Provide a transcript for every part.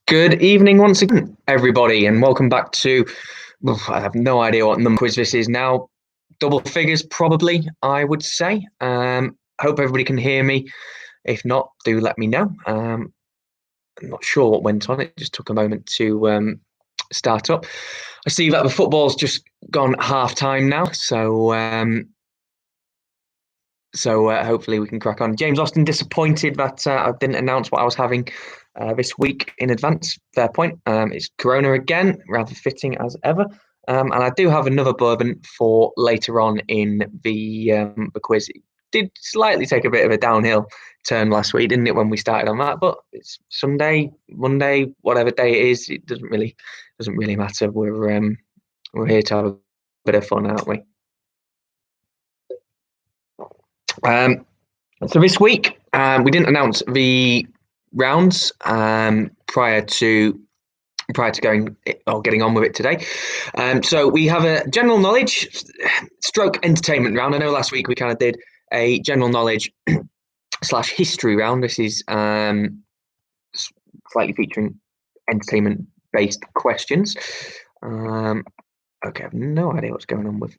Good evening once again, everybody, and welcome back to. Well, I have no idea what number quiz this is now. Double figures, probably, I would say. Hope everybody can hear me. If not, do let me know. I'm not sure what went on. It just took a moment to start up. I see that the football's just gone half time now, so hopefully we can crack on. James Austin disappointed that I didn't announce what I was having this week in advance. Fair point. It's Corona again, rather fitting as ever. And I do have another bourbon for later on in the quiz. It did slightly take a bit of a downhill turn last week, didn't it, when we started on that? But it's Sunday, Monday, whatever day it is. It doesn't really matter. We're here to have a bit of fun, aren't we? So this week we didn't announce the rounds prior to going or getting on with it today. So we have a general knowledge stroke entertainment round. I know last week we kind of did a general knowledge / history round. This is slightly featuring entertainment based questions. Okay, I have no idea what's going on with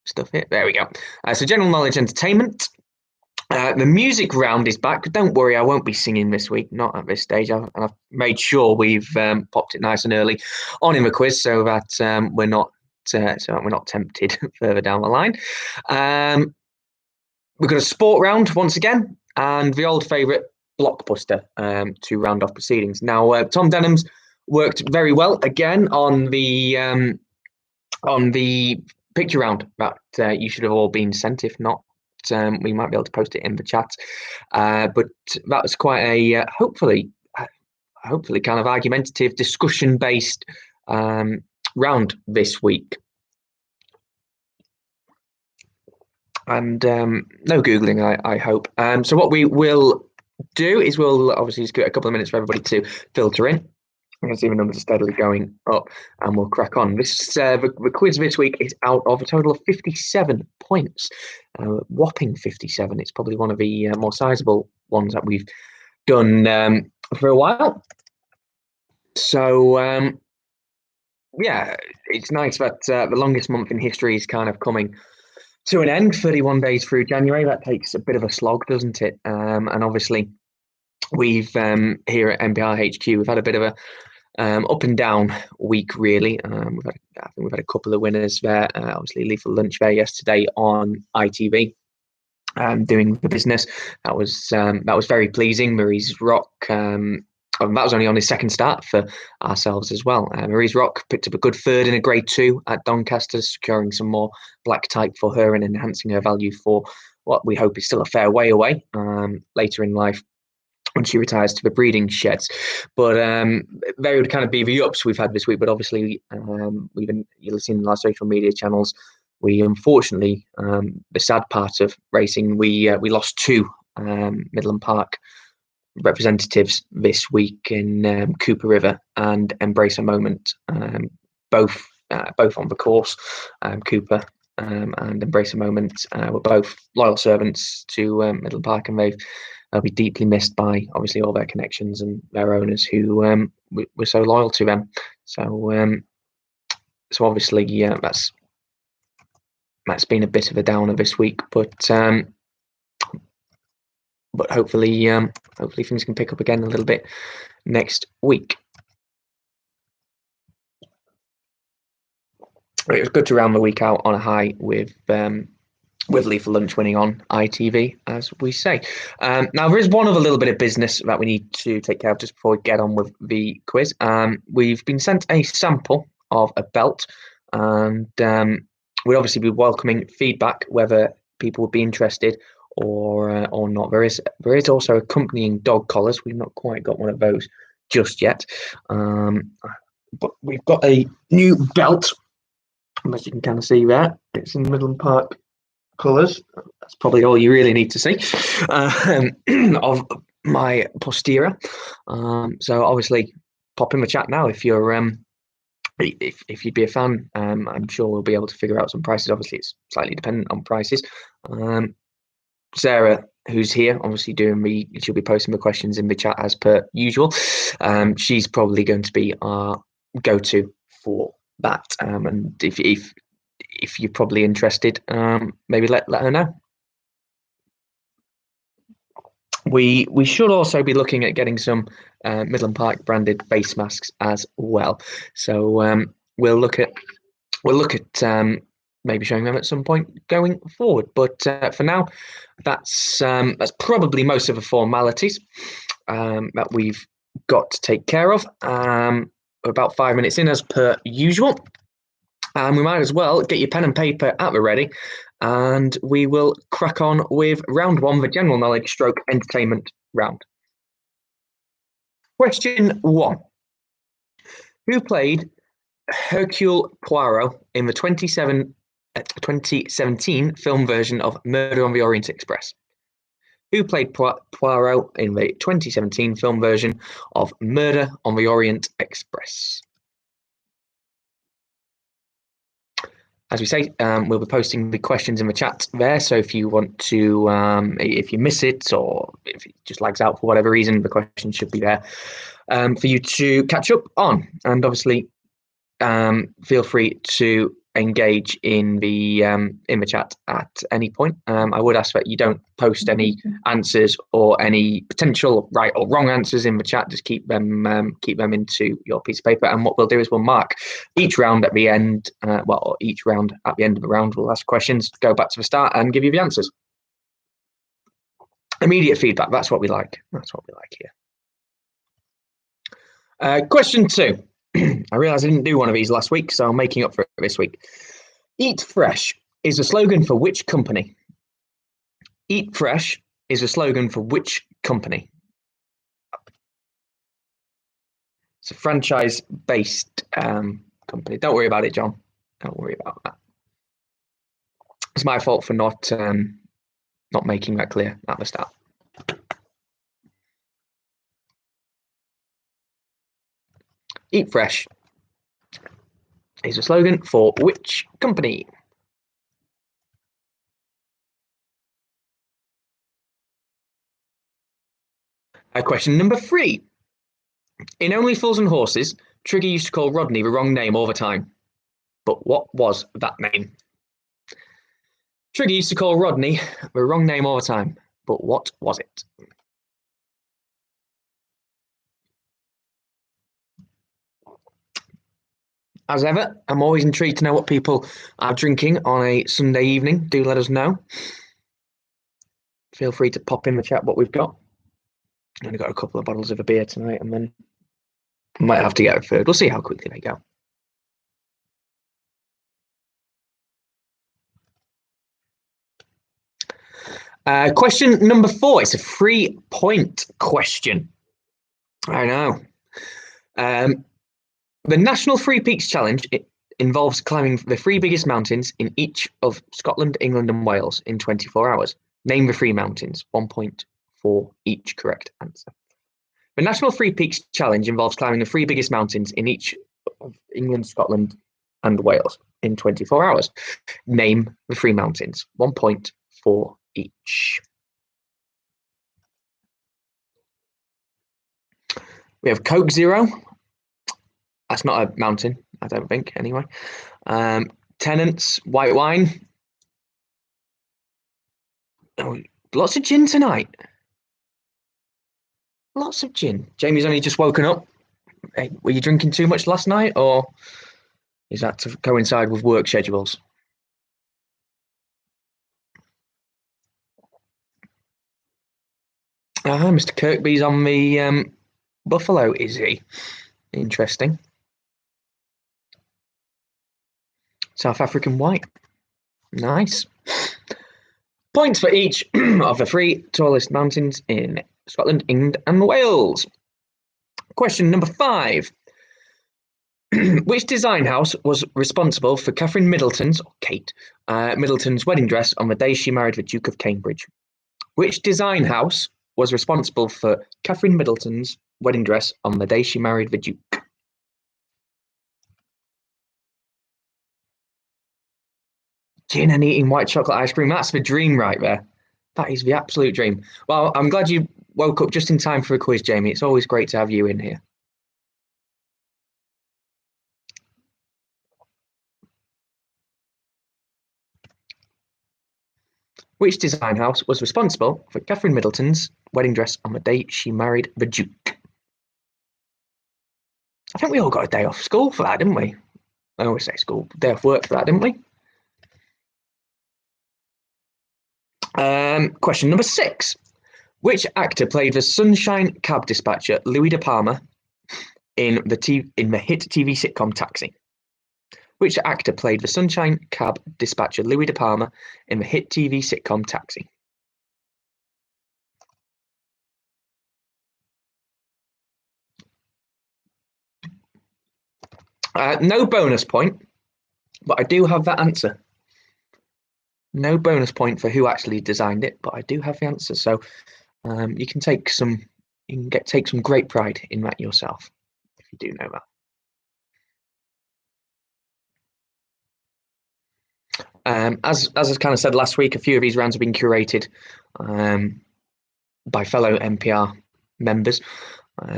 stuff here. There we go. So general knowledge entertainment. The music round is back. Don't worry, I won't be singing this week. Not at this stage. I've made sure we've popped it nice and early on in the quiz so that we're not tempted further down the line. We've got a sport round once again, and the old favourite Blockbuster to round off proceedings. Now, Tom Denham's worked very well again on the picture round that you should have all been sent. If not, we might be able to post it in the chat. But that was quite a hopefully kind of argumentative, discussion-based round this week. And no Googling, I hope. So what we will do is we'll obviously just get a couple of minutes for everybody to filter in. I can see the numbers are steadily going up, and we'll crack on. The quiz this week is out of a total of 57 points, whopping 57. It's probably one of the more sizable ones that we've done for a while. So yeah, it's nice that the longest month in history is kind of coming to an end. 31 days through January. That takes a bit of a slog, doesn't it? And obviously, we've here at MBR HQ, we've had a bit of a up and down week, really. I think we've had a couple of winners there. Obviously, Lethal Lunch there yesterday on ITV, doing the business. That was very pleasing. Marie's Rock. That was only on his second start for ourselves as well. Marie's Rock picked up a good third in a Grade 2 at Doncaster, securing some more black type for her and enhancing her value for what we hope is still a fair way away later in life, when she retires to the breeding sheds. But they would kind of be the ups we've had this week. But obviously, you'll have seen in our social media channels, we unfortunately, the sad part of racing, we lost two Middleham Park representatives this week in Cooper River and Embrace a Moment, both on the course. Cooper and Embrace a Moment were both loyal servants to Middleham Park, and they'll be deeply missed by obviously all their connections and their owners who were so loyal to them. So obviously, yeah, that's been a bit of a downer this week, but hopefully things can pick up again a little bit next week. It was good to round the week out on a high with Lethal Lunch winning on ITV, as we say. Now, there is one other little bit of business that we need to take care of just before we get on with the quiz. We've been sent a sample of a belt, and we'd obviously be welcoming feedback whether people would be interested or not. There is also accompanying dog collars. We've not quite got one of those just yet, but we've got a new belt. As you can kind of see there, it's in Middleham Park colours. That's probably all you really need to see of my posterior. So obviously, pop in the chat now if you're if you'd be a fan. I'm sure we'll be able to figure out some prices. Obviously, it's slightly dependent on prices. Sarah, who's here, obviously she'll be posting the questions in the chat as per usual. She's probably going to be our go-to for that. And if you're probably interested, maybe let her know. We should also be looking at getting some Middleham Park branded face masks as well. So we'll look at maybe showing them at some point going forward. But for now, that's probably most of the formalities that we've got to take care of. We're about 5 minutes in as per usual. We might as well get your pen and paper at the ready, and we will crack on with round one, the general knowledge stroke entertainment round. Question 1. Who played Hercule Poirot in the 2017 film version of Murder on the Orient Express? Who played Poirot in the 2017 film version of Murder on the Orient Express? As we say, we'll be posting the questions in the chat there. So if you want to, if you miss it or if it just lags out for whatever reason, the question should be there for you to catch up on. And obviously, feel free to engage in the chat at any point. I would ask that you don't post any answers or any potential right or wrong answers in the chat. Just keep them into your piece of paper. And what we'll do is we'll mark each round at the end. Each round at the end of the round, we'll ask questions, go back to the start, and give you the answers. Immediate feedback. That's what we like. That's what we like here. Question 2. I realised I didn't do one of these last week, so I'm making up for it this week. Eat Fresh is a slogan for which company? Eat Fresh is a slogan for which company? It's a franchise-based company. Don't worry about it, John. Don't worry about that. It's my fault for not making that clear at the start. Eat Fresh is a slogan for which company? Question number 3. In Only Fools and Horses, Trigger used to call Rodney the wrong name all the time. But what was that name? Trigger used to call Rodney the wrong name all the time. But what was it? As ever, I'm always intrigued to know what people are drinking on a Sunday evening. Do let us know. Feel free to pop in the chat what we've got. I've only got a couple of bottles of a beer tonight, and then I might have to get a third. We'll see how quickly they go. Question number 4. It's a 3-point question. I know. The National Three Peaks Challenge involves climbing the 3 biggest mountains in each of Scotland, England, and Wales in 24 hours. Name the 3 mountains. 1 point for each correct answer. The National Three Peaks Challenge involves climbing the 3 biggest mountains in each of England, Scotland, and Wales in 24 hours. Name the 3 mountains. 1 point for each. We have Coke Zero. That's not a mountain, I don't think, anyway. Tennant's white wine. Oh, lots of gin tonight. Lots of gin. Jamie's only just woken up. Hey, were you drinking too much last night, or is that to coincide with work schedules? Mr. Kirkby's on the Buffalo, is he? Interesting. South African white. Nice. Points for each of the 3 tallest mountains in Scotland, England, and Wales. Question number 5. Which design house was responsible for Catherine Middleton's, or Kate, Middleton's wedding dress on the day she married the Duke of Cambridge? Which design house was responsible for Catherine Middleton's wedding dress on the day she married the Duke? Gin and eating white chocolate ice cream. That's the dream right there. That is the absolute dream. Well, I'm glad you woke up just in time for a quiz, Jamie. It's always great to have you in here. Which design house was responsible for Catherine Middleton's wedding dress on the day she married the Duke? I think we all got a day off school for that, didn't we? I always say school, day off work for that, didn't we? Question number 6. Which actor played the Sunshine Cab dispatcher Louis De Palma in the hit TV sitcom Taxi? Which actor played the Sunshine Cab dispatcher Louis De Palma in the hit TV sitcom Taxi? No bonus point, but I do have that answer. No bonus point for who actually designed it, but I do have the answer. So you can take some great pride in that yourself if you do know that. As I kind of said last week, a few of these rounds have been curated by fellow NPR members.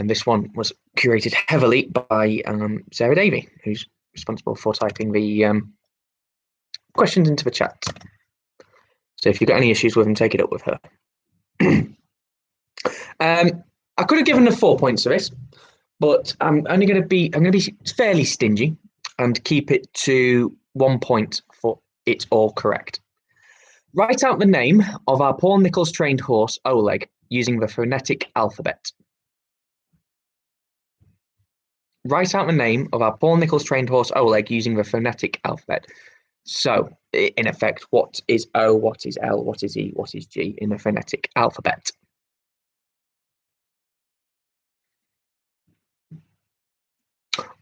This one was curated heavily by Sarah Davey, who's responsible for typing the questions into the chat. So if you've got any issues with them, take it up with her. I could have given her 4 points for this, but I'm going to be fairly stingy and keep it to 1 point for it's all correct. Write out the name of our Paul Nicholls trained horse Oleg using the phonetic alphabet. Write out the name of our Paul Nicholls trained horse Oleg using the phonetic alphabet. So, in effect, what is O, what is L, what is E, what is G in the phonetic alphabet?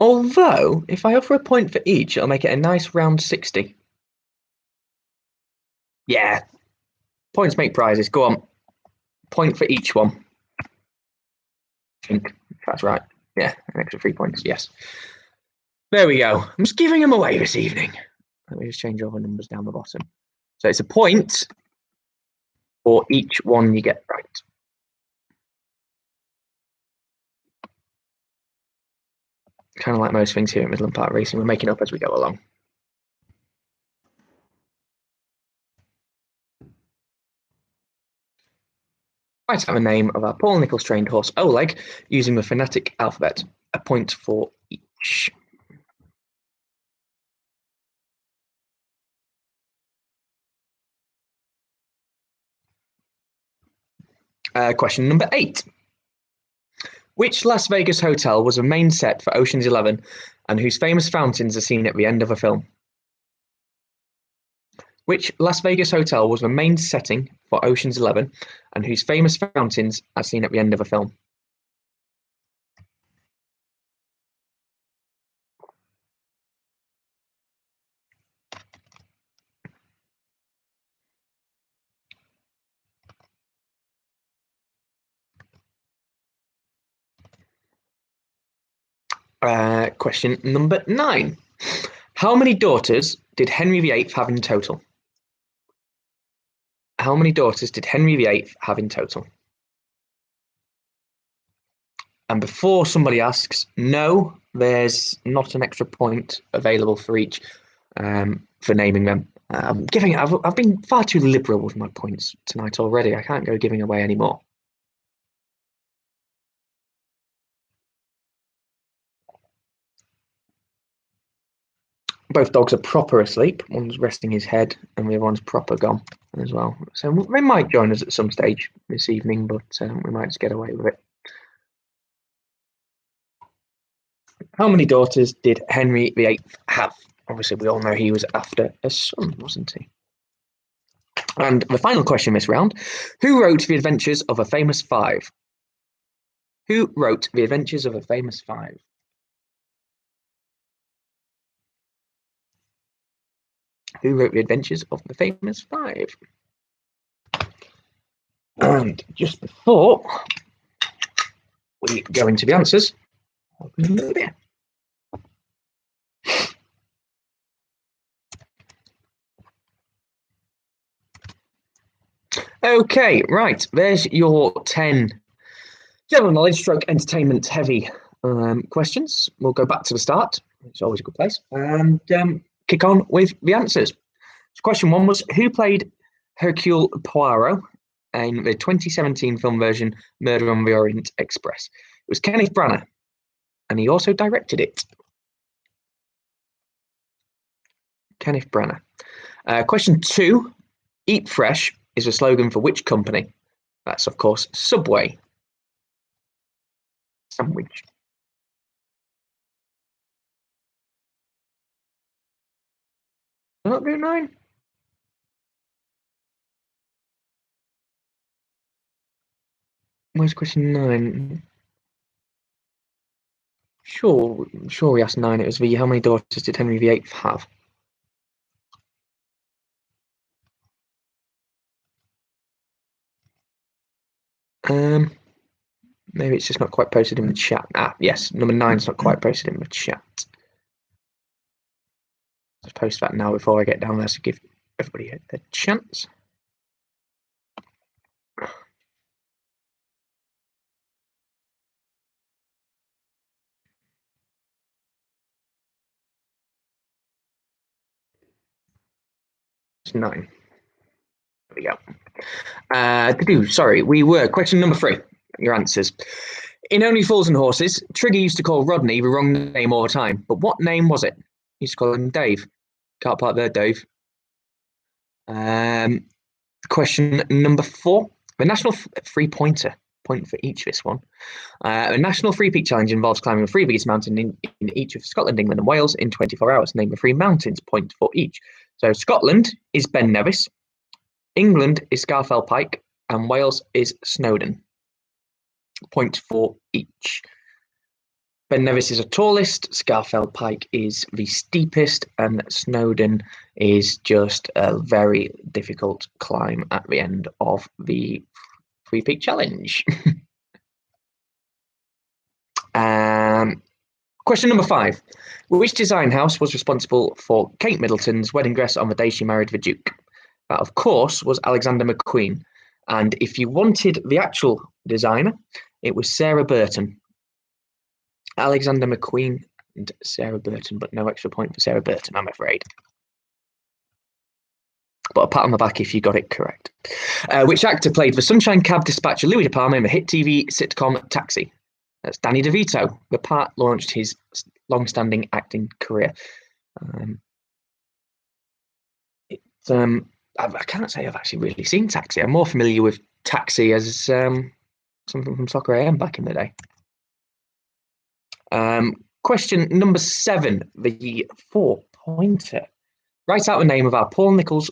Although, if I offer a point for each, it'll make it a nice round 60. Yeah. Points make prizes. Go on. Point for each one. I think that's right. Yeah, an extra 3 points. Yes. There we go. I'm just giving them away this evening. Let me just change all the numbers down the bottom. So it's a point for each one you get right. Kind of like most things here at Midland Park Racing, we're making up as we go along. Write out the name of our Paul Nicholls trained horse Oleg using the phonetic alphabet. A point for each. Question number 8. Which Las Vegas hotel was a main set for Ocean's 11 and whose famous fountains are seen at the end of a film? Which Las Vegas hotel was the main setting for Ocean's 11 and whose famous fountains are seen at the end of a film? Question number 9. How many daughters did Henry VIII have in total? How many daughters did Henry VIII have in total? And before somebody asks, no, there's not an extra point available for each for naming them. I've been far too liberal with my points tonight already. I can't go giving away any more. Both dogs are proper asleep. One's resting his head and the other one's proper gone as well. So they might join us at some stage this evening, but we might just get away with it. How many daughters did Henry VIII have? Obviously, we all know he was after a son, wasn't he? And the final question this round. Who wrote The Adventures of a Famous Five? Who wrote The Adventures of a Famous Five? Who wrote The Adventures of the Famous Five? And just before we go into the answers, open a little bit. Okay, right. There's your 10 general knowledge stroke entertainment heavy questions. We'll go back to the start. It's always a good place. And kick on with the answers. So question one was, who played Hercule Poirot in the 2017 film version Murder on the Orient Express? It was Kenneth Branagh, and he also directed it. Kenneth Branagh. Question two, eat fresh is a slogan for which company? That's, of course, Subway. Sandwich. I'm not doing nine. Where's question nine? Sure. We asked nine. It was the how many daughters did Henry VIII have? Um, Maybe it's just not quite posted in the chat. Ah, yes, number nine's not quite posted in the chat. Let's post that now before I get down there to give everybody a chance. It's nine. There we go. Sorry, we were question number three. Your answers. In Only Fools and Horses, Trigger used to call Rodney the wrong name all the time. But what name was it? He used to call him Dave. Car park there, Dave. Question number four. The National Three Pointer. Point for each this one. The National Three Peak Challenge involves climbing the three biggest mountains in each of Scotland, England, and Wales in 24 hours. Name the three mountains. Point for each. So Scotland is Ben Nevis, England is Scafell Pike, and Wales is Snowdon. Point for each. Ben Nevis is the tallest, Scafell Pike is the steepest, and Snowdon is just a very difficult climb at the end of the Three Peak Challenge. Question number five. Which design house was responsible for Kate Middleton's wedding dress on the day she married the Duke? That, of course, was Alexander McQueen. And if you wanted the actual designer, it was Sarah Burton. Alexander McQueen and Sarah Burton, but no extra point for Sarah Burton, I'm afraid. But a pat on the back if you got it correct. Which actor played the Sunshine Cab dispatcher Louis De Palma in the hit TV sitcom Taxi? That's Danny DeVito. The part launched his long-standing acting career. I can't say I've actually really seen Taxi. I'm more familiar with Taxi as something from Soccer AM back in the day. Question number seven, the 4-pointer. Write out the name of our Paul Nicholls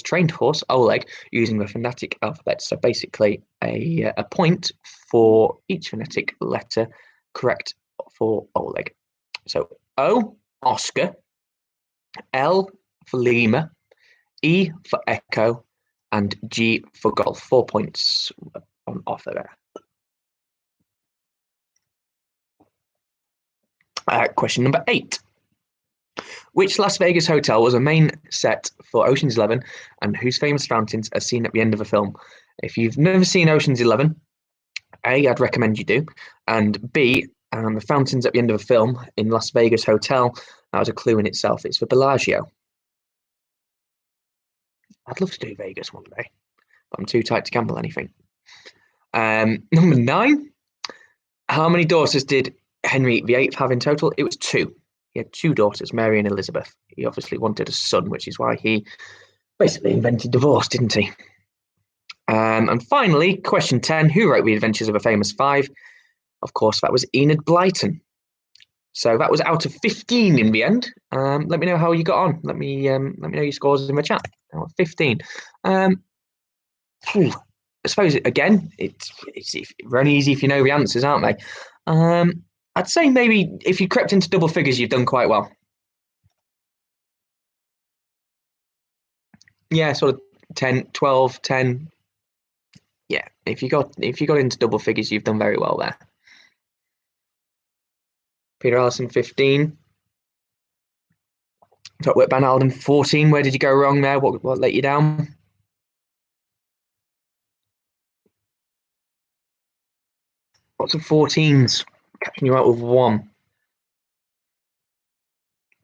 trained horse, Oleg, using the phonetic alphabet. So basically a point for each phonetic letter correct for Oleg. So O, Oscar, L for Lima, E for Echo, and G for Golf. 4 points on offer there. Question number 8. Which Las Vegas hotel was a main set for Ocean's 11 and whose famous fountains are seen at the end of the film? If you've never seen Ocean's 11, A, I'd recommend you do, and B, the fountains at the end of the film in Las Vegas hotel, that was a clue in itself. It's the Bellagio. I'd love to do Vegas one day, but I'm too tight to gamble anything. Number 9. How many daughters did Henry VIII have in total? It was 2. He had 2 daughters, Mary and Elizabeth. He obviously wanted a son, which is why he basically invented divorce, didn't he? And finally, question 10. Who wrote The Adventures of a Famous Five? Of course, that was Enid Blyton. So that was out of 15 in the end. Let me know how you got on. Let me know your scores in the chat. 15. I suppose again, it's very easy if you know the answers, aren't they? I'd say maybe if you crept into double figures, you've done quite well. Yeah, sort of 10, 12, 10. Yeah, if you got into double figures, you've done very well there. Peter Allison, 15. Van Alden, 14. Where did you go wrong there? What let you down? Lots of 14s. Catching you out with one.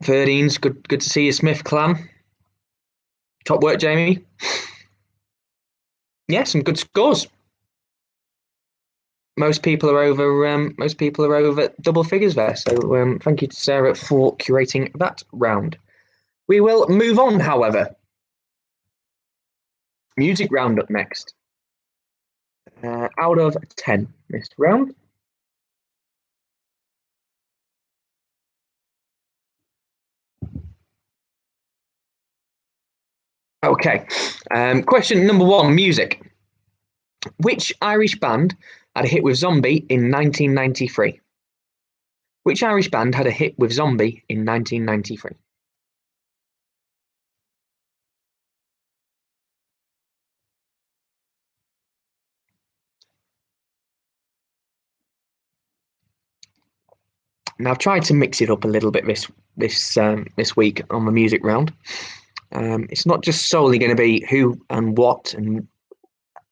13s. Good to see you, Smith clan. Top work, Jamie. Yeah, some good scores. Most people are over double figures there. So thank you to Sarah for curating that round. We will move on, however. Music roundup next. Out of 10, Mr. Round. Okay. Question number 1, music. Which Irish band had a hit with Zombie in 1993? Which Irish band had a hit with Zombie in 1993? Now I've tried to mix it up a little bit this week on the music round. It's not just solely going to be who and what and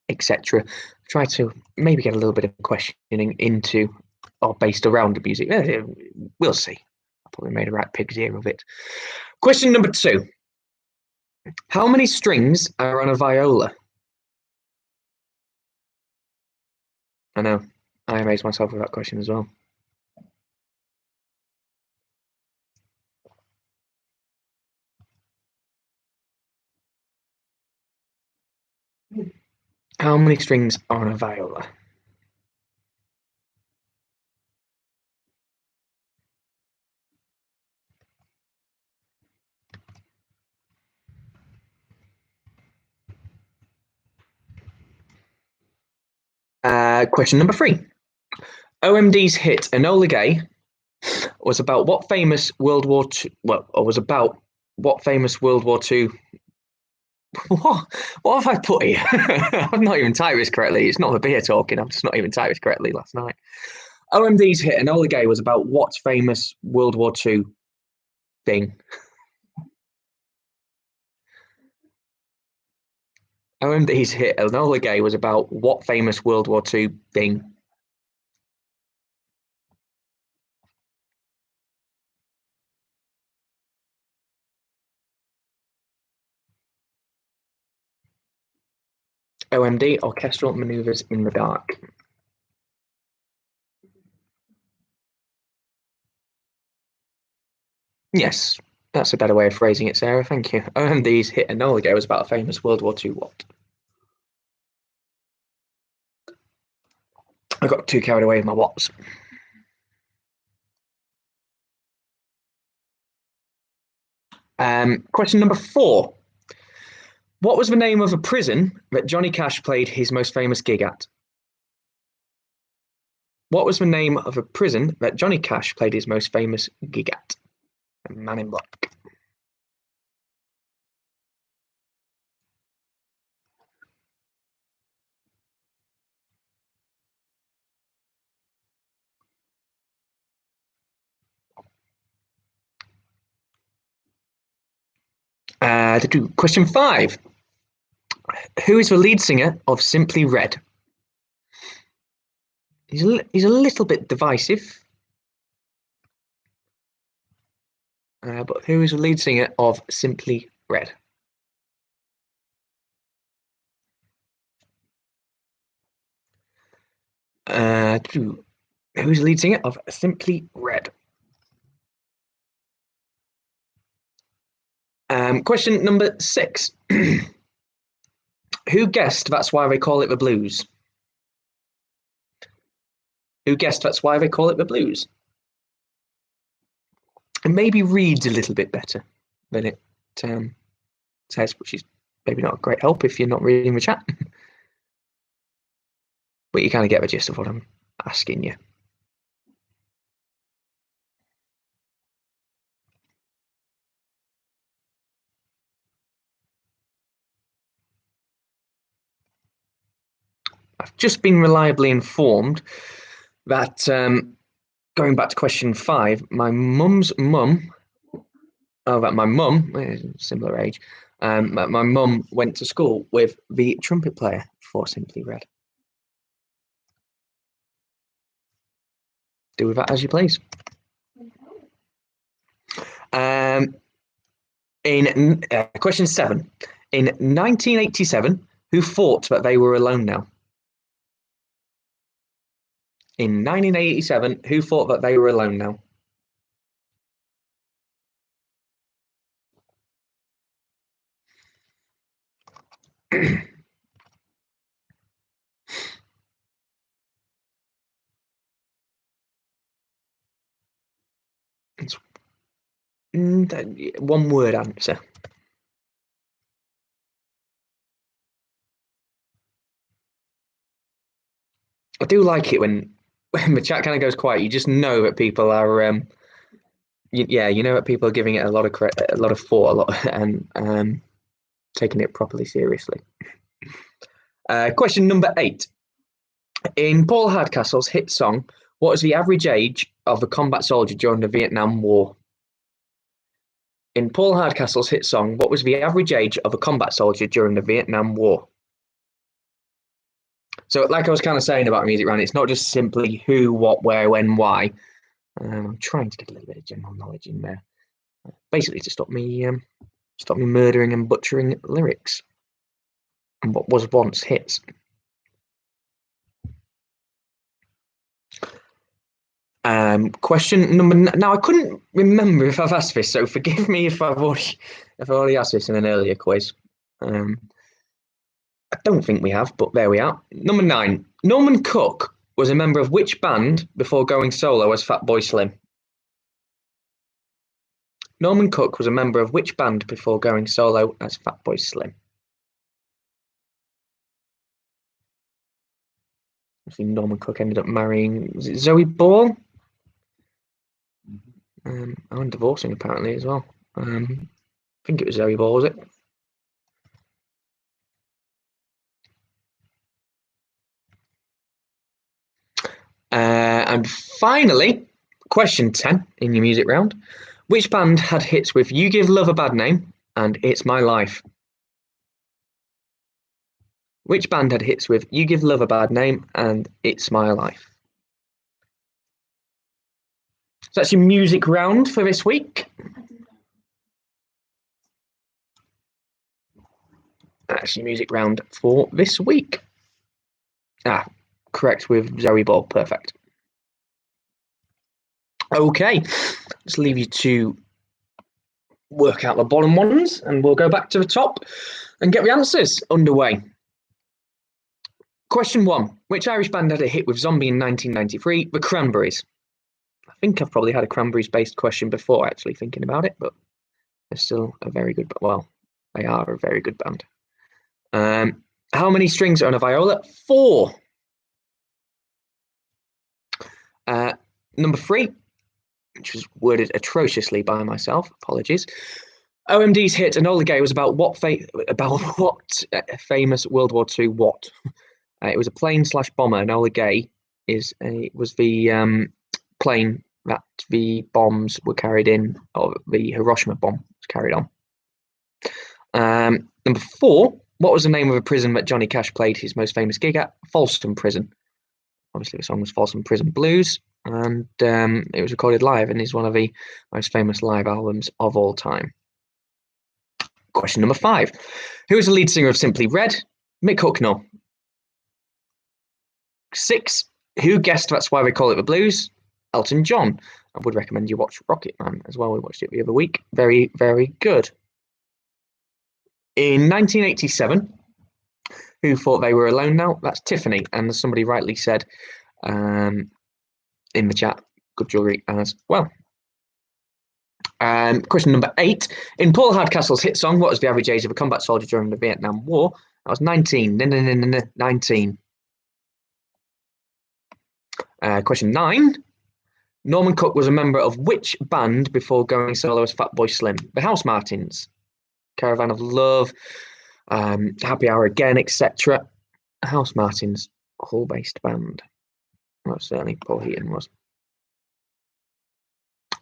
etc. Try to maybe get a little bit of questioning into or based around the music. We'll see. I probably made a right pig's ear of it. Question number 2. How many strings are on a viola? I know. I amazed myself with that question as well. How many strings are on a viola? Question number 3. OMD's hit Enola Gay was about what famous World War II? Well, or was about what famous World War II? What have I put here? I've not even typed this correctly. It's not the beer talking. I've just not even typed this correctly last night. OMD's hit Enola Gay was about what famous World War II thing? OMD's hit Enola Gay was about what famous World War II thing? OMD, orchestral maneuvers in the dark. Yes, that's a better way of phrasing it, Sarah. Thank you. OMD's hit Enola Gay was about a famous World War II what? I got too carried away with my whats. Question number 4. What was the name of a prison that Johnny Cash played his most famous gig at? What was the name of a prison that Johnny Cash played his most famous gig at? Man in Black. Question 5. Who is the lead singer of Simply Red? He's a little bit divisive. But who is the lead singer of Simply Red? Who is the lead singer of Simply Red? Question number 6. Who guessed that's why they call it the blues? Who guessed that's why they call it the blues? It maybe reads a little bit better than it says, which is maybe not a great help if you're not reading the chat. But you kind of get the gist of what I'm asking you. I've just been reliably informed that going back to question 5, my mum's mum, that my mum, similar age, my mum went to school with the trumpet player for Simply Red. do with that as you please. In question 7, in 1987, who thought that they were alone now? In 1987, who thought that they were alone now? It's one word answer. I do like it when the chat kind of goes quiet. You just know that people are, you know that people are giving it a lot of thought, and taking it properly seriously. Question number 8. In Paul Hardcastle's hit song, what was the average age of a combat soldier during the Vietnam War? In Paul Hardcastle's hit song, what was the average age of a combat soldier during the Vietnam War? So, like I was kind of saying about Music Round, it's not just simply who, what, where, when, why. I'm trying to get a little bit of general knowledge in there, basically to stop me murdering and butchering lyrics and what was once hits. Question number. Now I couldn't remember if I've asked this, so forgive me if I've already asked this in an earlier quiz. I don't think we have, but there we are. Number 9. Norman Cook was a member of which band before going solo as Fatboy Slim? Norman Cook was a member of which band before going solo as Fatboy Slim? I think Norman Cook ended up marrying, was it Zoe Ball? And divorcing apparently as well. I think it was Zoe Ball, was it? And finally, question 10 in your music round. Which band had hits with You Give Love a Bad Name and It's My Life? Which band had hits with You Give Love a Bad Name and It's My Life? So that's your music round for this week. That's your music round for this week. Correct with Zoe Ball. Perfect. Okay, let's leave you to work out the bottom ones and we'll go back to the top and get the answers underway. Question 1. Which Irish band had a hit with Zombie in 1993? The Cranberries. I think I've probably had a Cranberries-based question before, actually, thinking about it, but they're still a very good, well, they are a very good band. How many strings are on a viola? 4. Number 3, which was worded atrociously by myself, apologies. OMD's hit Enola Gay was about what famous World War II what? It was a plane/bomber. Enola Gay was the plane that the bombs were carried in, or the Hiroshima bomb was carried on. Number 4, what was the name of a prison that Johnny Cash played his most famous gig at? Folsom Prison. Obviously, the song was Folsom Prison Blues, and it was recorded live and is one of the most famous live albums of all time. Question number 5. Who is the lead singer of Simply Red? Mick Hucknall. 6. Who guessed That's Why They Call It the Blues? Elton John. I would recommend you watch Rocket Man as well. We watched it the other week. Very, very good. In 1987, who thought they were alone now? That's Tiffany. And as somebody rightly said in the chat, good jewelry as well. Question number 8. In Paul Hardcastle's hit song, what was the average age of a combat soldier during the Vietnam War? That was 19. 19. Question 9. Norman Cook was a member of which band before going solo as Fatboy Slim? The House Martins, Caravan of Love, Happy Hour Again, etc. House Martins, Hull-based band. Well, certainly Paul Heaton was.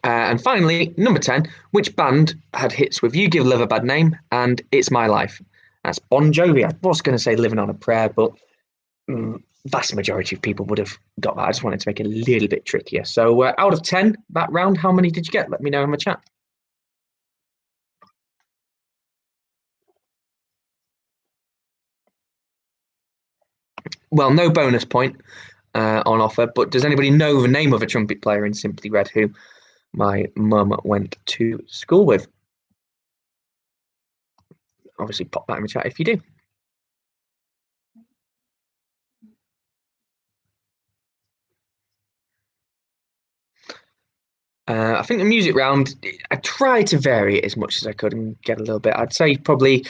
And finally, number 10, which band had hits with You Give Love a Bad Name and It's My Life? That's Bon Jovi. I was going to say Living on a Prayer, but vast majority of people would have got that. I just wanted to make it a little bit trickier. So out of 10 that round, how many did you get? Let me know in the chat. Well, no bonus point on offer, but does anybody know the name of a trumpet player in Simply Red who my mum went to school with? Obviously, pop that in the chat if you do. I think the music round, I tried to vary it as much as I could and get a little bit. I'd say probably,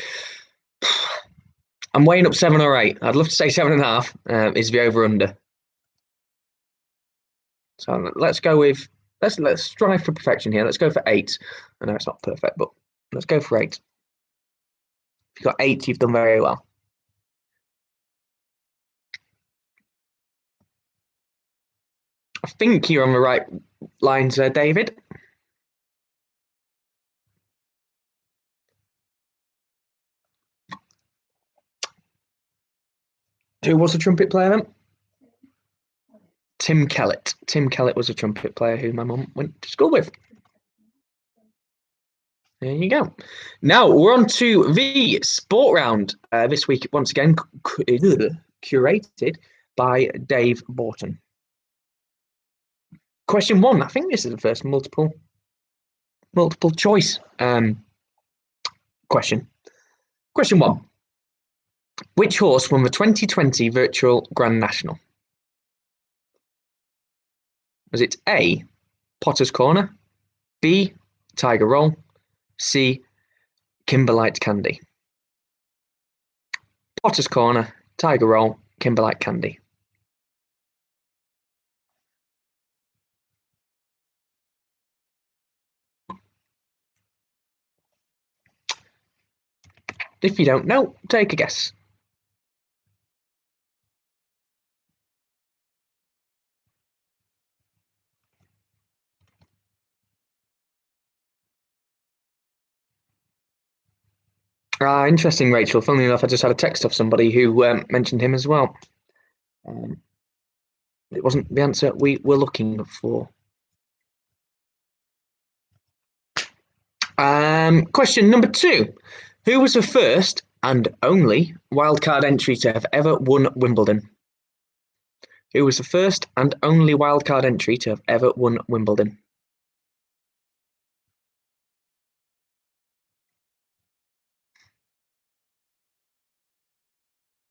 I'm weighing up 7 or 8. I'd love to say 7.5 is the over under. So let's go with, let's strive for perfection here. Let's go for 8. I know it's not perfect, but let's go for 8. If you've got 8, you've done very well. I think you're on the right lines there, David. Who was the trumpet player then? Tim Kellett. Tim Kellett was a trumpet player who my mum went to school with. There you go. Now we're on to the sport round. This week, once again, curated by Dave Borton. Question 1. I think this is the first multiple choice question. Question 1. Which horse won the 2020 Virtual Grand National? Was it A, Potter's Corner, B, Tiger Roll, C, Kimberlite Candy? Potter's Corner, Tiger Roll, Kimberlite Candy. If you don't know, take a guess. Interesting, Rachel. Funnily enough, I just had a text off somebody who mentioned him as well. It wasn't the answer we were looking for. Question number 2. Who was the first and only wildcard entry to have ever won Wimbledon? Who was the first and only wildcard entry to have ever won Wimbledon?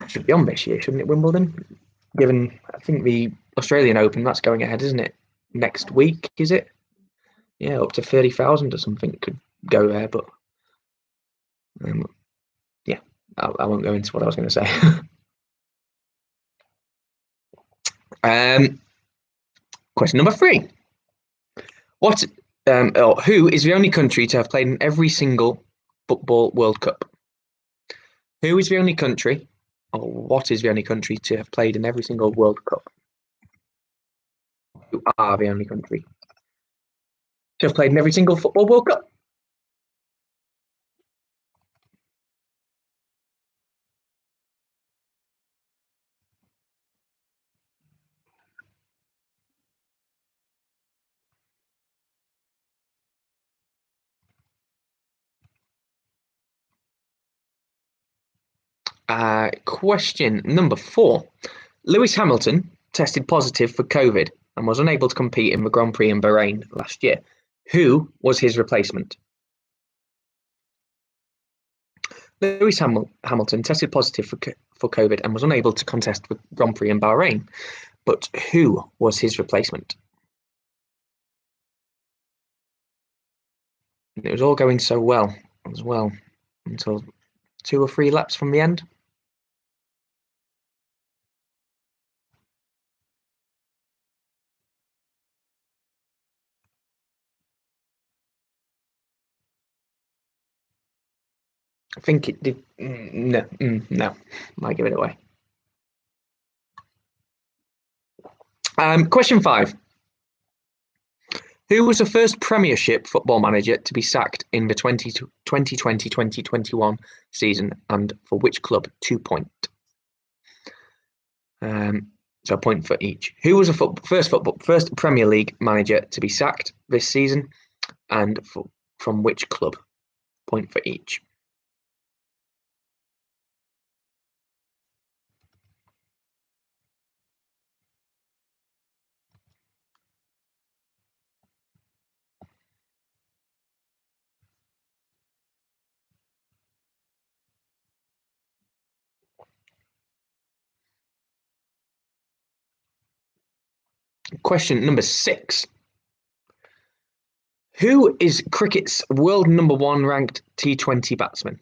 Should be on this year, shouldn't it, Wimbledon? Given, I think the Australian Open, that's going ahead, isn't it? Next week, is it? Yeah, up to 30,000 or something could go there, but yeah, I won't go into what I was going to say. Question number 3. Who is the only country to have played in every single Football World Cup? Who is the only country, or what is the only country to have played in every single World Cup? Who are the only country to have played in every single Football World Cup? Question number 4. Lewis Hamilton tested positive for COVID and was unable to compete in the Grand Prix in Bahrain last year. Who was his replacement? Lewis Hamilton tested positive for COVID and was unable to contest the Grand Prix in Bahrain. But who was his replacement? It was all going so well as well until 2 or 3 laps from the end. I think it did. No, might give it away. Question 5. Who was the first Premiership football manager to be sacked in the 2020-2021 season, and for which club? 2 point. So a point for each. Who was the first Premier League manager to be sacked this season, and from which club? Point for each. Question number 6. Who is cricket's world #1 ranked T20 batsman?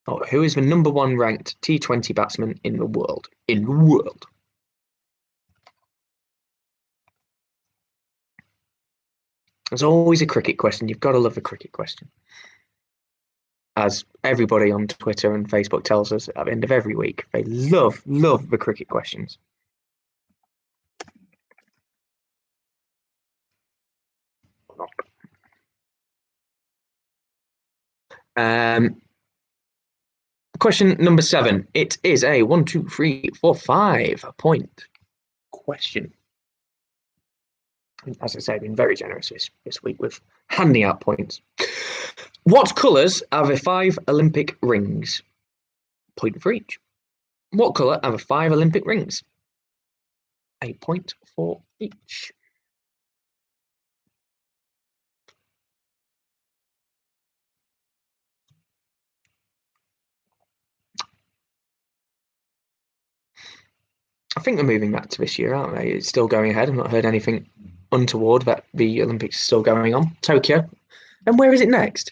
Oh, who is the #1 ranked T20 batsman in the world? There's always a cricket question. You've got to love a cricket question. As everybody on Twitter and Facebook tells us at the end of every week, they love the cricket questions. Question number 7. It is a 1, 2, 3, 4, 5 point question. As I say, I've been very generous this week with handing out points. What colours are the 5 Olympic rings? Point for each. What colour are the 5 Olympic rings? A point for each. I think they're moving back to this year, aren't they? It's still going ahead. I've not heard anything untoward that the Olympics is still going on. Tokyo. And where is it next?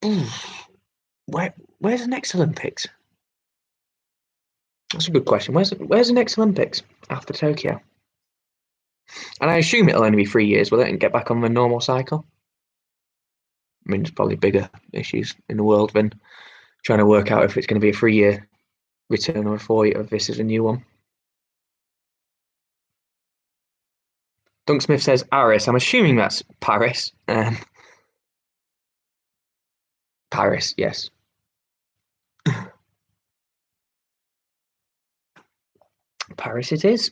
Where's the next Olympics? That's a good question. Where's the next Olympics after Tokyo? And I assume it'll only be 3 years, will it, and get back on the normal cycle? I mean, there's probably bigger issues in the world than trying to work out if it's going to be a 3-year return or a 4-year, if this is a new one. Dunk Smith says Aris. I'm assuming that's Paris. Paris, yes. Paris it is.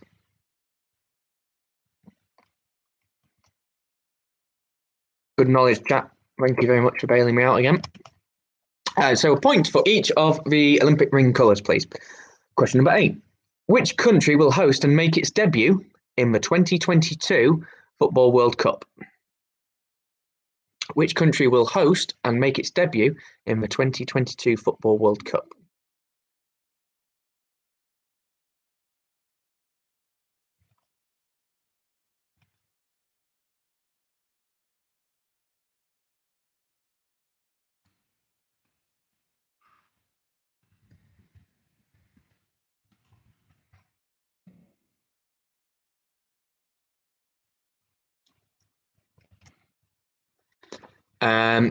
Good knowledge, chat. Thank you very much for bailing me out again. So a point for each of the Olympic ring colours, please. Question number 8. Which country will host and make its debut in the 2022 Football World Cup? Which country will host and make its debut in the 2022 Football World Cup?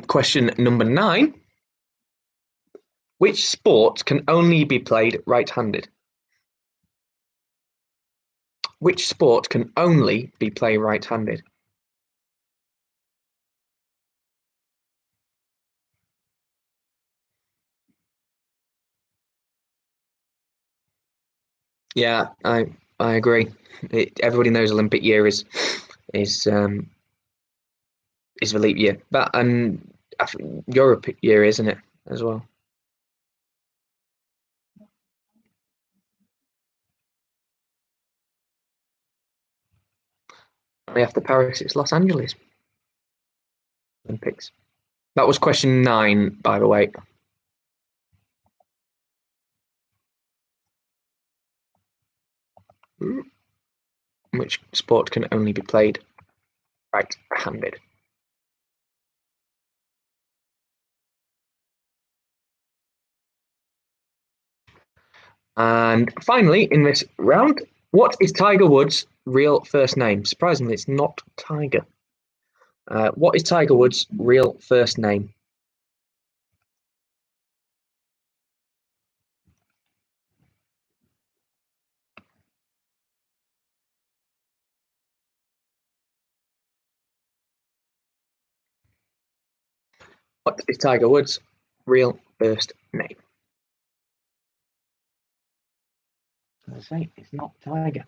Question number 9. Which sport can only be played right-handed? Which sport can only be played right-handed? Yeah, I agree. Everybody knows Olympic year is the leap year, but and Europe year, isn't it, as well? After Paris, it's Los Angeles Olympics. That was question 9, by the way. Which sport can only be played right-handed? And finally, in this round, what is Tiger Woods' real first name? Surprisingly, it's not Tiger. What is Tiger Woods' real first name? What is Tiger Woods' real first name? As I say, it's not tiger.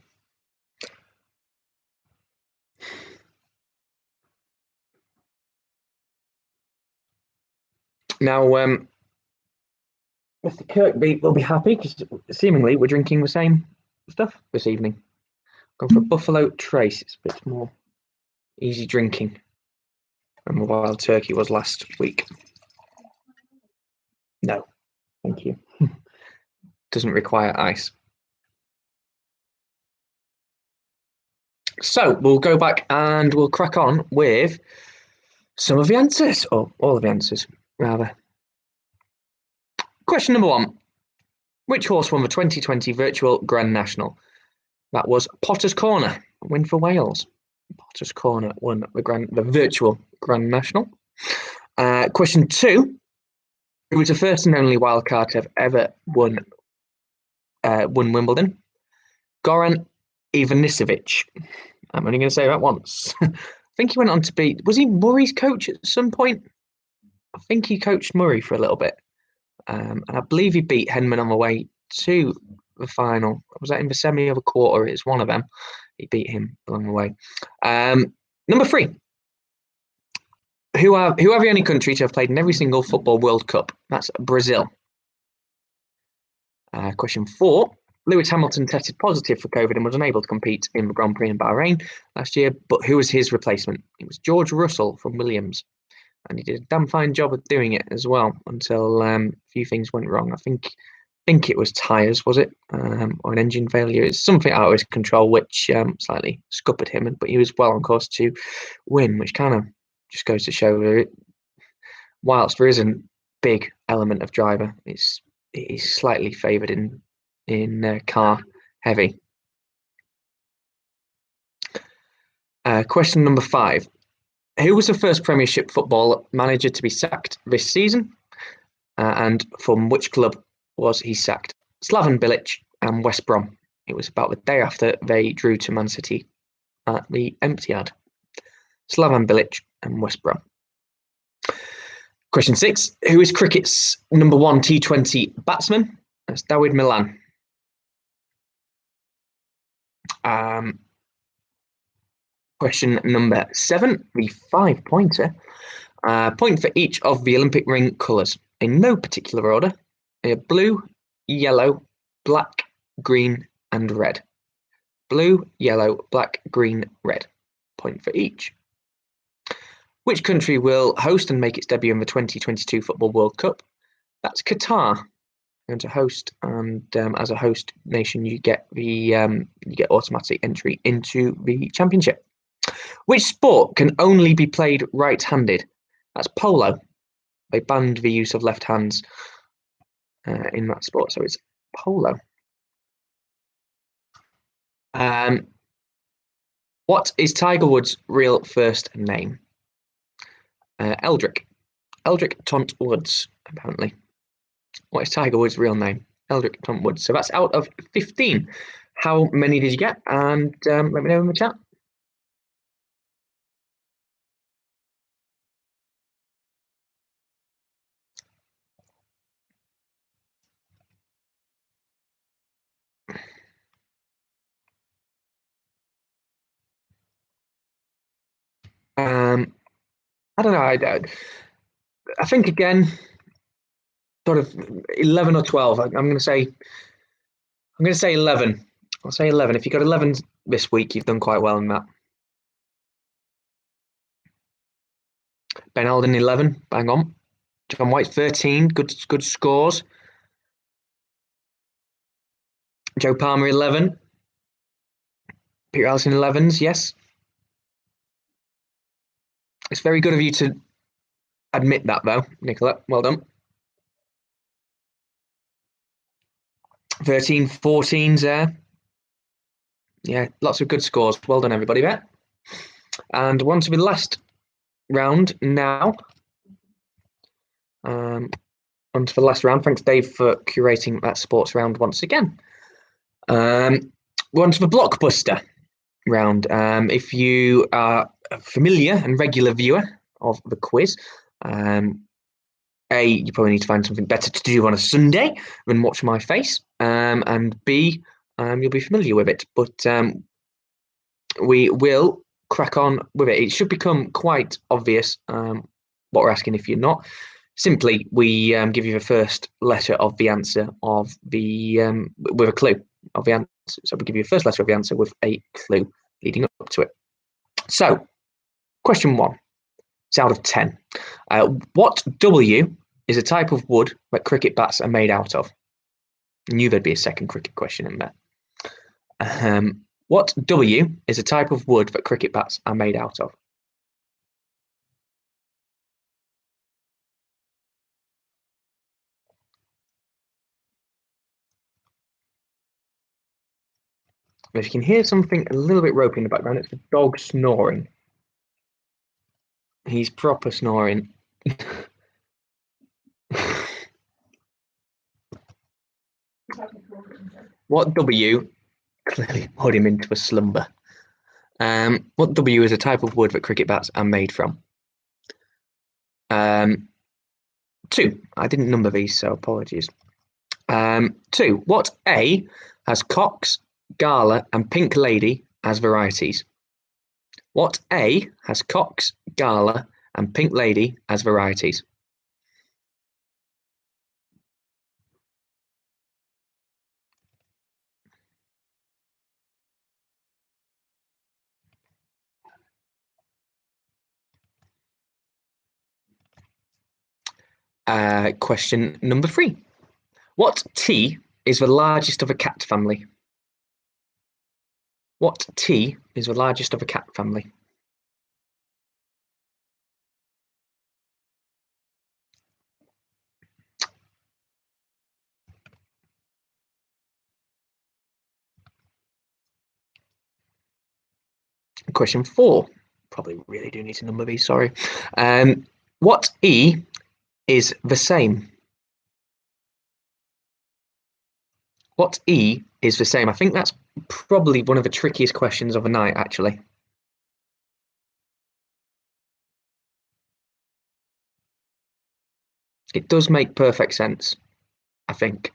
Now, Mr. Kirkby will be happy because seemingly we're drinking the same stuff this evening. Gone for a Buffalo Trace. It's a bit more easy drinking than the Wild Turkey was last week. No, thank you. Doesn't require ice. So we'll go back and we'll crack on with some of the answers, or all of the answers, rather. Question number 1. Which horse won the 2020 Virtual Grand National? That was Potter's Corner, a win for Wales. Potter's Corner won the Virtual Grand National. Question 2. Who was the first and only wildcard to have ever won Wimbledon? Goran Ivanisevic. I'm only going to say that once. I think he went on to beat... Was he Murray's coach at some point? I think he coached Murray for a little bit. And I believe he beat Henman on the way to the final. Was that in the semi or the quarter? It's one of them. He beat him along the way. Number 3. Who are the only country to have played in every single Football World Cup? That's Brazil. Question 4. Lewis Hamilton tested positive for COVID and was unable to compete in the Grand Prix in Bahrain last year, but who was his replacement? It was George Russell from Williams. And he did a damn fine job of doing it as well until a few things went wrong. I think it was tyres, was it? Or an engine failure. It's something out of his control, which slightly scuppered him, but he was well on course to win, which kind of just goes to show that whilst there is a big element of driver, it is slightly favoured in car heavy. Question number 5. Who was the first Premiership football manager to be sacked this season? And from which club was he sacked? Slaven Bilic and West Brom. It was about the day after they drew to Man City at the Etihad. Slaven Bilic and West Brom. Question 6. Who is cricket's number 1 T20 batsman? That's Dawid Malan. Question number 7, the 5-pointer. Point for each of the Olympic ring colours in no particular order. Blue, yellow, black, green, and red. Blue, yellow, black, green, red. Point for each. Which country will host and make its debut in the 2022 Football World Cup? That's Qatar. Going to host, and as a host nation, you get automatic entry into the championship. Which sport can only be played right-handed? That's polo. They banned the use of left hands in that sport, so it's polo. What is Tiger Woods' real first name? Eldrick Tont Woods, apparently. What is Tiger Woods' real name? Eldrick Tont Woods. So that's out of 15. How many did you get? And let me know in the chat. I don't know. I think again, sort of 11 or 12. I'm going to say 11. I'll say 11. If you got 11 this week, you've done quite well in that. Ben Alden 11, bang on. John White 13, good scores. Joe Palmer 11. Peter Allison 11s, yes. It's very good of you to admit that, though, Nicola. Well done. 13, 14s there. Yeah, lots of good scores. Well done, everybody there. And on to the last round now. On to the last round. Thanks, Dave, for curating that sports round once again. We're on to the Blockbuster round. If you are a familiar and regular viewer of the quiz, A, you probably need to find something better to do on a Sunday than watch my face. And B, you'll be familiar with it, but we will crack on with it. It should become quite obvious what we're asking if you're not. Simply, we give you the first letter of the answer of the with a clue of the answer. So we give you the first letter of the answer with a clue leading up to it. So, question 1. It's out of 10. What W is a type of wood that cricket bats are made out of? I knew there'd be a second cricket question in there. What W is a type of wood that cricket bats are made out of? If you can hear something a little bit ropey in the background, it's the dog snoring. He's proper snoring. What W clearly put him into a slumber? What W is a type of wood that cricket bats are made from? 2. I didn't number these, so apologies. 2. What A has Cox, Gala, and Pink Lady as varieties? What A has Cox, Gala, and Pink Lady as varieties? Question number 3. What T is the largest of a cat family? What T is the largest of a cat family? Question 4. Probably really do need to number these, sorry. What E is the same? What E is the same? I think that's probably one of the trickiest questions of the night, actually. It does make perfect sense, I think.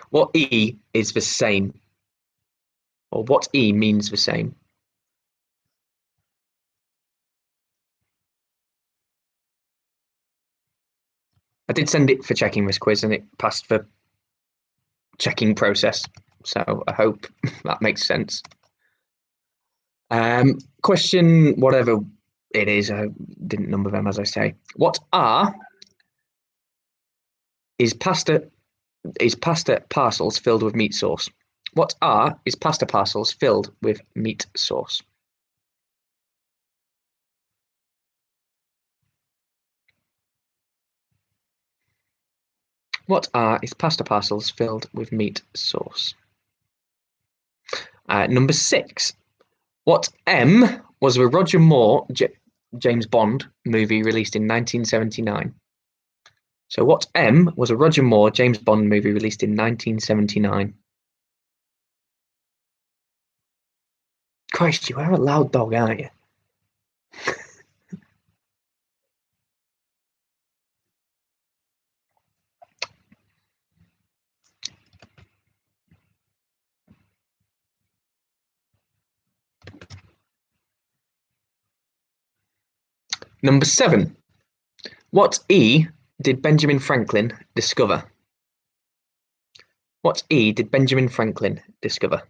What E is the same? Or what E means the same? I did send it for checking this quiz and it passed the checking process. So I hope that makes sense. Question, whatever it is, I didn't number them as I say. What R is pasta parcels filled with meat sauce? What R is pasta parcels filled with meat sauce? What are is pasta parcels filled with meat sauce? Number 6. What M was the Roger Moore James Bond movie released in 1979? So what M was a Roger Moore James Bond movie released in 1979? Christ, you are a loud dog, aren't you? Number 7. What E did Benjamin Franklin discover? What E did Benjamin Franklin discover?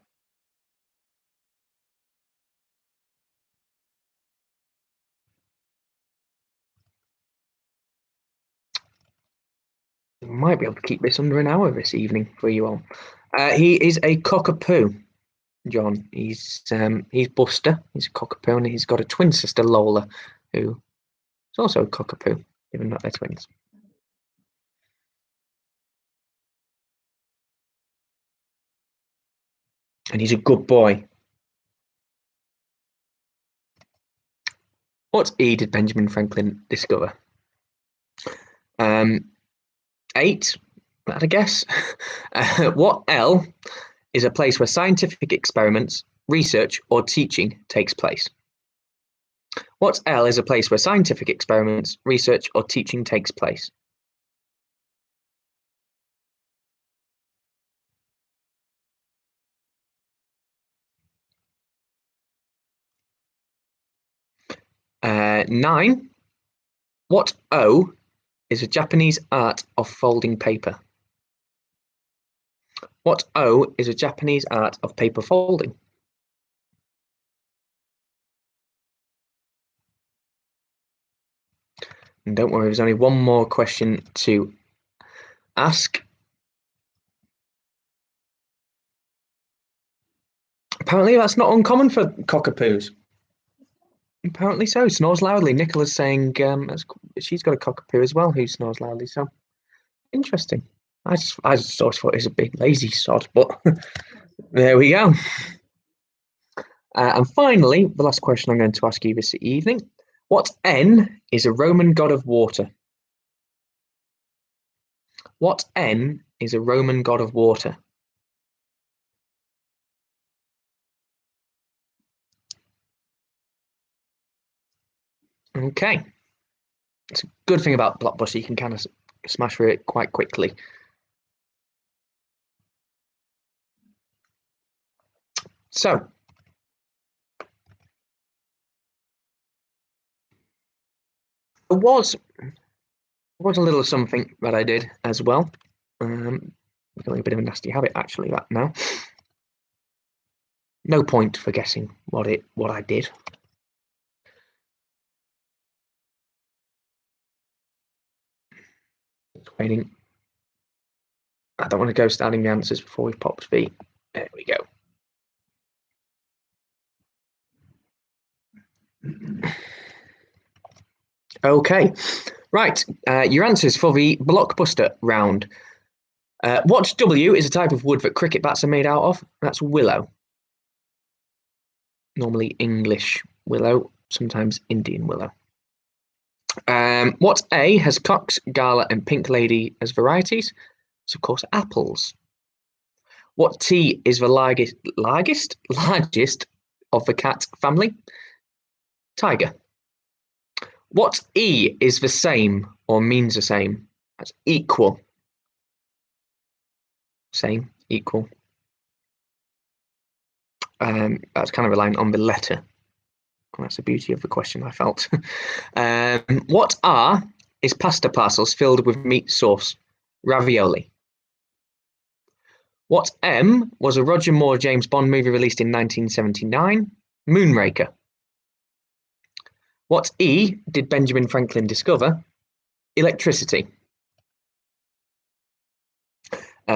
We might be able to keep this under an hour this evening for you all. He is a cockapoo, John. He's Buster. He's a cockapoo, and he's got a twin sister, Lola, who is also a cockapoo, even though they're twins. And he's a good boy. What E did Benjamin Franklin discover? 8, I guess. What L is a place where scientific experiments, research, or teaching takes place? What L is a place where scientific experiments, research, or teaching takes place? 9. What O is a Japanese art of folding paper? What O is a Japanese art of paper folding? And don't worry, there's only one more question to ask. Apparently, that's not uncommon for cockapoos. Apparently so. Snores loudly. Nicola's saying she's got a cockapoo as well who snores loudly. So interesting. I just always thought it was a big lazy sod, but there we go. And finally, the last question I'm going to ask you this evening. What N is a Roman god of water? What N is a Roman god of water? Okay. It's a good thing about Blockbuster. You can kind of smash through it quite quickly. So, there was a little something that I did as well. Becoming a bit of a nasty habit, actually, that now. No point for guessing what I did. Just waiting. I don't want to go starting the answers before we pop feet. There we go. Okay, right. Your answers for the Blockbuster round. What W is a type of wood that cricket bats are made out of? That's willow. Normally English willow, sometimes Indian willow. What A has Cox, Gala, and Pink Lady as varieties? It's of course apples. What T is the largest of the cat family? Tiger. What E is the same or means the same? That's equal. Same, equal. That's kind of relying on the letter. And that's the beauty of the question, I felt. What R is pasta parcels filled with meat sauce? Ravioli. What M was a Roger Moore James Bond movie released in 1979? Moonraker. What E did Benjamin Franklin discover? Electricity.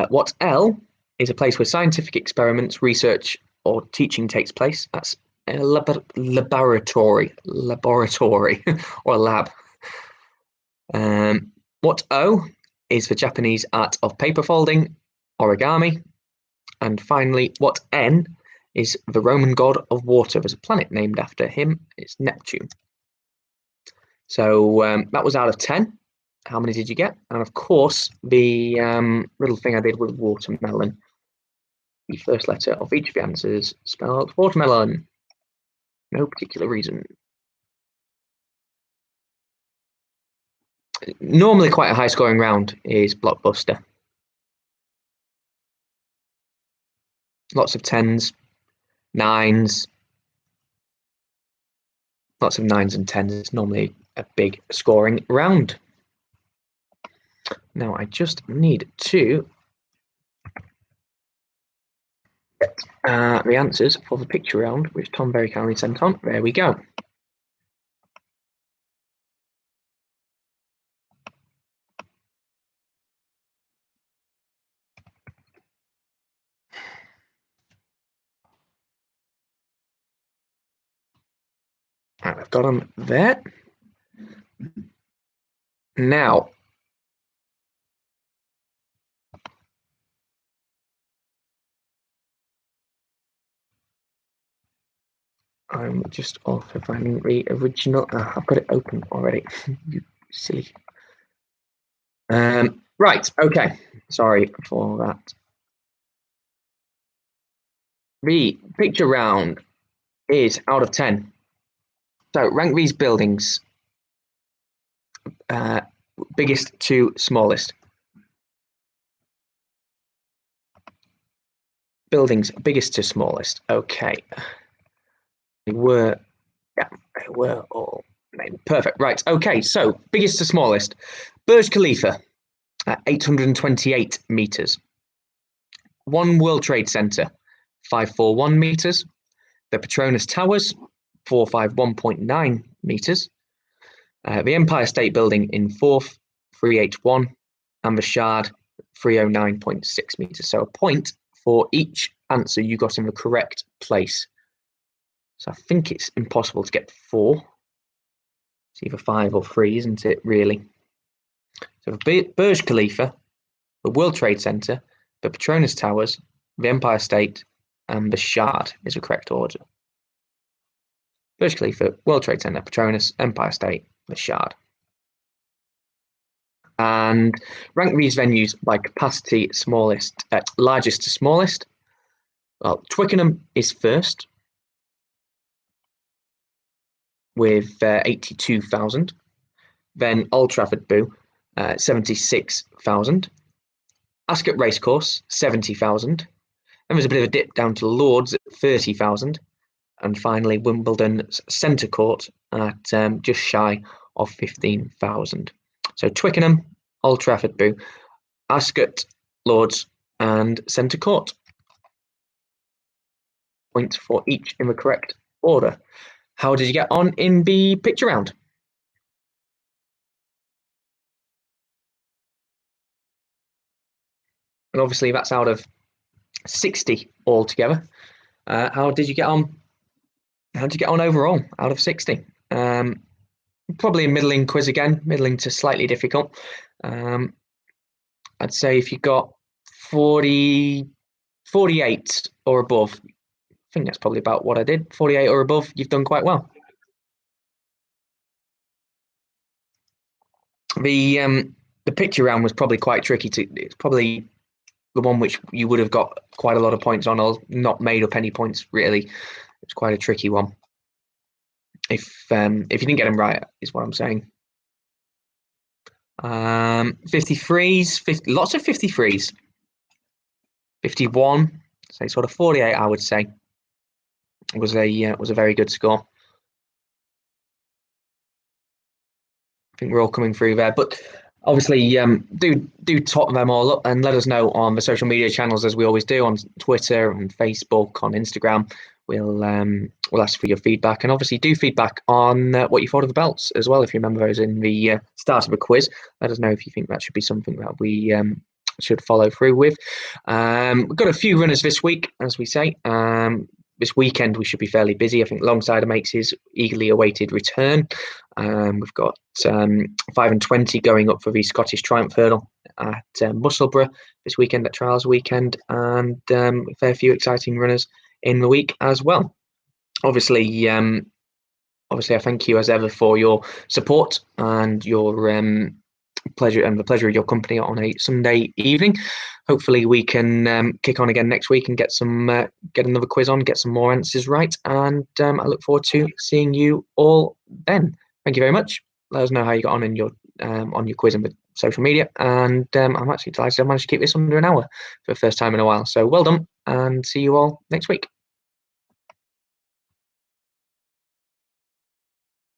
What L is a place where scientific experiments, research, or teaching takes place? That's a laboratory, or a lab. What O is for Japanese art of paper folding? Origami. And finally, what N is the Roman god of water? There's a planet named after him. It's Neptune. So that was out of 10. How many did you get? And of course, the little thing I did with watermelon. The first letter of each of the answers spelled watermelon. No particular reason. Normally quite a high scoring round is Blockbuster. Lots of 10s, 9s. Lots of 9s and 10s. It's normally a big scoring round. Now I just need to get the answers for the picture round, which Tom very kindly sent on. There we go. Right, I've got them there. Now, I'm just also finding the original. I've got it open already. You silly. Right, okay. Sorry for that. The picture round is out of 10. So rank these buildings biggest to smallest. Buildings biggest to smallest. Okay. They were all Perfect. Right. Okay. So biggest to smallest. Burj Khalifa at 828 meters. One World Trade Center, 541 meters. The Petronas Towers, 451.9 meters. The Empire State Building in fourth, 381, and the Shard, 309.6 meters. So a point for each answer you got in the correct place. So I think it's impossible to get 4. It's either 5 or 3, isn't it, really? So Burj Khalifa, the World Trade Center, the Petronas Towers, the Empire State, and the Shard is the correct order. Burj Khalifa, World Trade Center, Petronas, Empire State, the Shard. And rank these venues by capacity, largest to smallest. Well, Twickenham is first with 82,000. Then Old Trafford Boo, 76,000. Ascot Racecourse, 70,000. Then there's a bit of a dip down to Lords at 30,000. And finally, Wimbledon's Centre Court at just shy of 15,000. So Twickenham, Old Trafford Boo, Ascot, Lords, and Centre Court. Points for each in the correct order. How did you get on in the picture round? And obviously that's out of 60 altogether. How did you get on? How did you get on overall out of 60? Probably a middling quiz again, middling to slightly difficult. I'd say if you got 48 or above, I think that's probably about what I did. 48 or above, you've done quite well. The picture round was probably quite tricky. It's probably the one which you would have got quite a lot of points on, or not made up any points really. It's quite a tricky one. If you didn't get them right, is what I'm saying. 53s, lots of 53s. 51, say sort of 48, I would say, was a very good score. I think we're all coming through there, but obviously do top them all up and let us know on the social media channels, as we always do, on Twitter, on Facebook, on Instagram. We'll ask for your feedback, and obviously do feedback on what you thought of the belts as well. If you remember those in the start of the quiz, let us know if you think that should be something that we should follow through with. We've got a few runners this week, as we say. This weekend we should be fairly busy. I think Longsider makes his eagerly awaited return. We've got 5 and 20 going up for the Scottish Triumph Hurdle at Musselburgh this weekend, at Trials Weekend, and a fair few exciting runners in the week as well. Obviously, I thank you as ever for your support and your pleasure and the pleasure of your company on a Sunday evening. Hopefully we can kick on again next week and get another quiz on, get some more answers right, and I look forward to seeing you all then. Thank you very much. Let us know how you got on your quiz and the social media, and I'm actually delighted I managed to keep this under an hour for the first time in a while. So well done, and see you all next week.